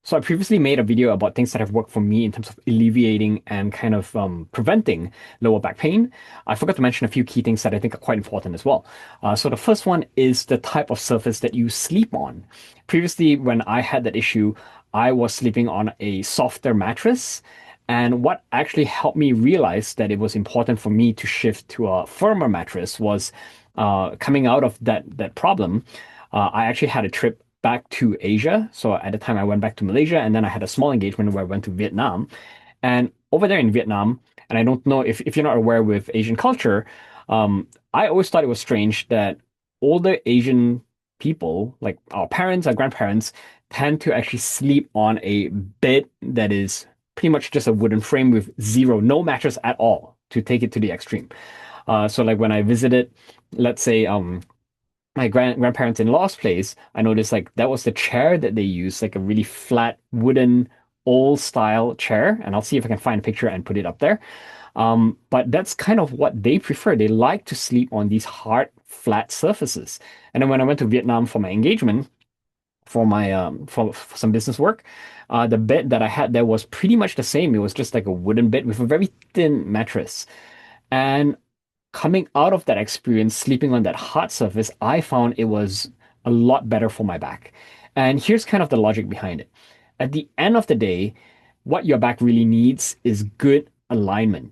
So I previously made a video about things that have worked for me in terms of alleviating and kind of preventing lower back pain. I forgot to mention a few key things that I think are quite important as well. So the first one is the type of surface that you sleep on. Previously, when I had that issue, I was sleeping on a softer mattress. And what actually helped me realize that it was important for me to shift to a firmer mattress was coming out of that problem. I actually had a trip back to Asia. So at the time, I went back to Malaysia, and then I had a small engagement where I went to Vietnam. And over there in Vietnam, and I don't know if you're not aware with Asian culture, I always thought it was strange that older Asian people, like our parents, our grandparents, tend to actually sleep on a bed that is pretty much just a wooden frame with no mattress at all, to take it to the extreme. So like when I visited, let's say, my grandparents in law's place, I noticed like that was the chair that they used, like a really flat wooden old style chair. And I'll see if I can find a picture and put it up there. But that's kind of what they prefer. They like to sleep on these hard, flat surfaces. And then when I went to Vietnam for my engagement, for my for some business work, the bed that I had there was pretty much the same. It was just like a wooden bed with a very thin mattress. And coming out of that experience, sleeping on that hard surface, I found it was a lot better for my back. And here's kind of the logic behind it. At the end of the day, what your back really needs is good alignment.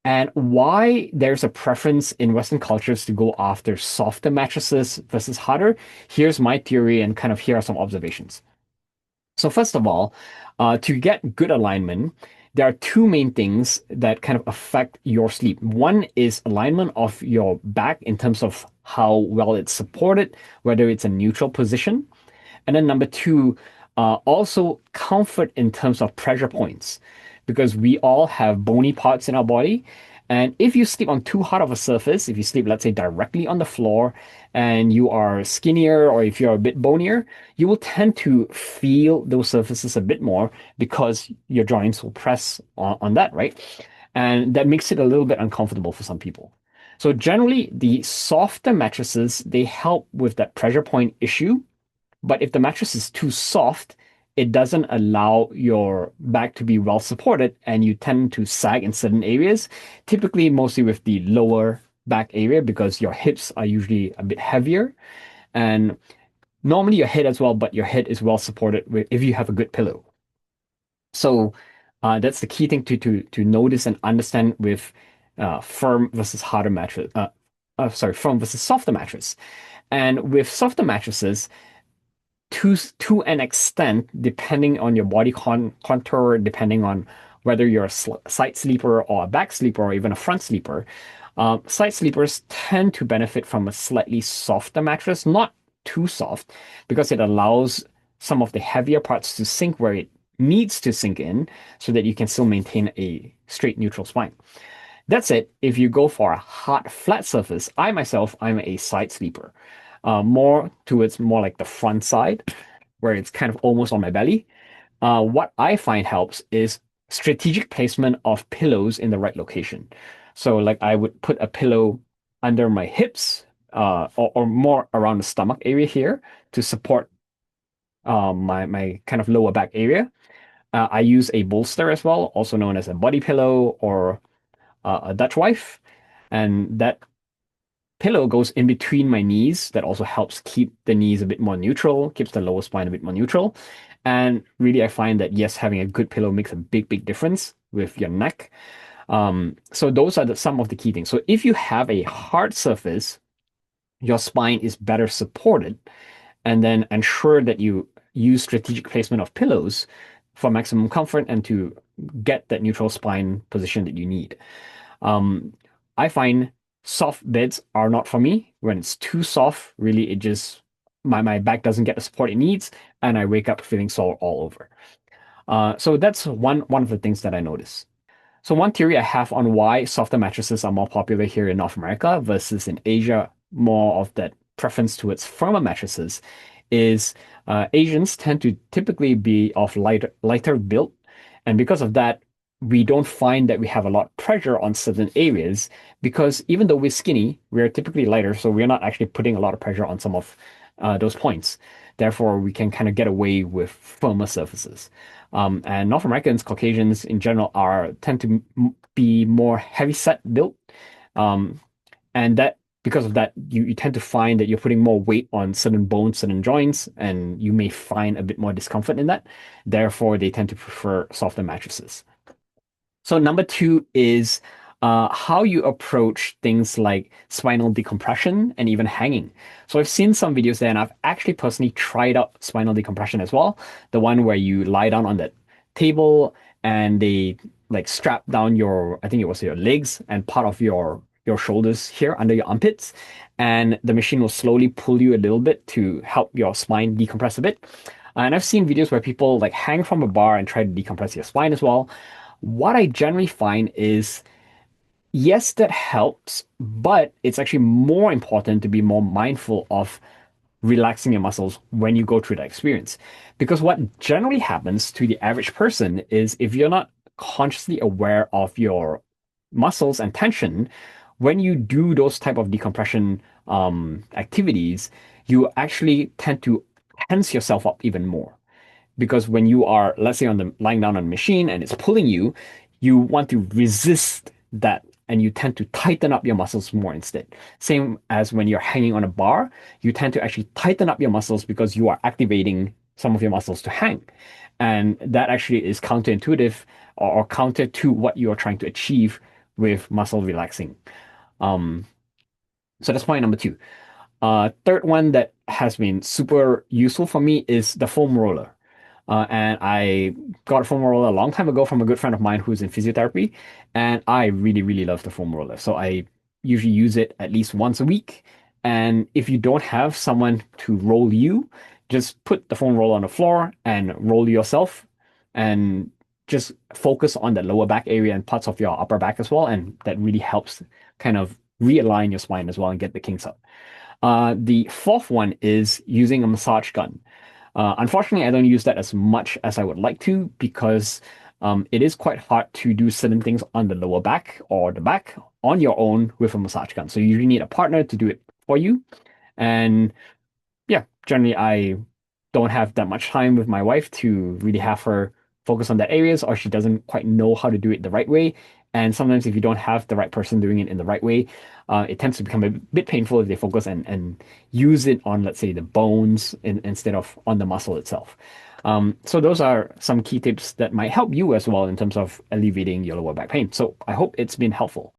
And why there's a preference in Western cultures to go after softer mattresses versus harder, here's my theory and kind of here are some observations. So first of all, to get good alignment, there are two main things that kind of affect your sleep. One is alignment of your back in terms of how well it's supported, whether it's a neutral position. And then number two, also comfort in terms of pressure points, because we all have bony parts in our body. And if you sleep on too hard of a surface, if you sleep, let's say, directly on the floor and you are skinnier or if you're a bit bonier, you will tend to feel those surfaces a bit more because your joints will press on that, right? And that makes it a little bit uncomfortable for some people. So generally, the softer mattresses, they help with that pressure point issue, but if the mattress is too soft, it doesn't allow your back to be well supported and you tend to sag in certain areas, typically mostly with the lower back area because your hips are usually a bit heavier and normally your head as well, but your head is well supported if you have a good pillow. So that's the key thing to notice and understand with firm versus harder mattress. Firm versus softer mattress. And with softer mattresses, to an extent, depending on your body contour, depending on whether you're a side sleeper or a back sleeper or even a front sleeper, side sleepers tend to benefit from a slightly softer mattress, not too soft, because it allows some of the heavier parts to sink where it needs to sink in so that you can still maintain a straight neutral spine. That's it. If you go for a hard, flat surface, I myself, I'm a side sleeper, more towards more like the front side, where it's kind of almost on my belly. What I find helps is strategic placement of pillows in the right location. So, like, I would put a pillow under my hips, or more around the stomach area here to support my kind of lower back area. I use a bolster as well, also known as a body pillow or a Dutch wife, and that pillow goes in between my knees. That also helps keep the knees a bit more neutral, keeps the lower spine a bit more neutral. And really, I find that yes, having a good pillow makes a big, big difference with your neck. So those are some of the key things. So if you have a hard surface, your spine is better supported, and then ensure that you use strategic placement of pillows for maximum comfort and to get that neutral spine position that you need. Um, I find soft beds are not for me. When it's too soft, really, it just my back doesn't get the support it needs, and I wake up feeling sore all over. So that's one of the things that I notice. So one theory I have on why softer mattresses are more popular here in North America versus in Asia, more of that preference towards firmer mattresses, is Asians tend to typically be of lighter build, and because of that, we don't find that we have a lot of pressure on certain areas because even though we're skinny, we're typically lighter, so we're not actually putting a lot of pressure on some of those points. Therefore, we can kind of get away with firmer surfaces. And North Americans, Caucasians in general, are tend to be more heavy set built. Um, and that because of that, you tend to find that you're putting more weight on certain bones, certain joints, and you may find a bit more discomfort in that. Therefore, they tend to prefer softer mattresses. So number two is how you approach things like spinal decompression and even hanging. So I've seen some videos there, and I've actually personally tried out spinal decompression as well. The one where you lie down on that table and they like strap down your, I think it was your legs and part of your shoulders here under your armpits, and the machine will slowly pull you a little bit to help your spine decompress a bit. And I've seen videos where people like hang from a bar and try to decompress your spine as well. What I generally find is, yes, that helps, but it's actually more important to be more mindful of relaxing your muscles when you go through that experience. Because what generally happens to the average person is if you're not consciously aware of your muscles and tension, when you do those type of decompression activities, you actually tend to tense yourself up even more because when you are, let's say, on the lying down on a machine and it's pulling you, you want to resist that and you tend to tighten up your muscles more instead. Same as when you're hanging on a bar, you tend to actually tighten up your muscles because you are activating some of your muscles to hang. And that actually is counterintuitive or counter to what you are trying to achieve with muscle relaxing. Um, so that's point number two. Third one that has been super useful for me is the foam roller. And I got a foam roller a long time ago from a good friend of mine who's in physiotherapy, and I really, really love the foam roller. So I usually use it at least once a week. And if you don't have someone to roll you, just put the foam roller on the floor and roll yourself, and just focus on the lower back area and parts of your upper back as well. And that really helps kind of realign your spine as well and get the kinks up. The fourth one is using a massage gun. Unfortunately, I don't use that as much as I would like to because it is quite hard to do certain things on the lower back or the back on your own with a massage gun. So you really need a partner to do it for you. And yeah, generally I don't have that much time with my wife to really have her focus on that areas, or she doesn't quite know how to do it the right way. And sometimes if you don't have the right person doing it in the right way, it tends to become a bit painful if they focus and use it on, let's say, the bones instead of on the muscle itself. So those are some key tips that might help you as well in terms of alleviating your lower back pain. So I hope it's been helpful.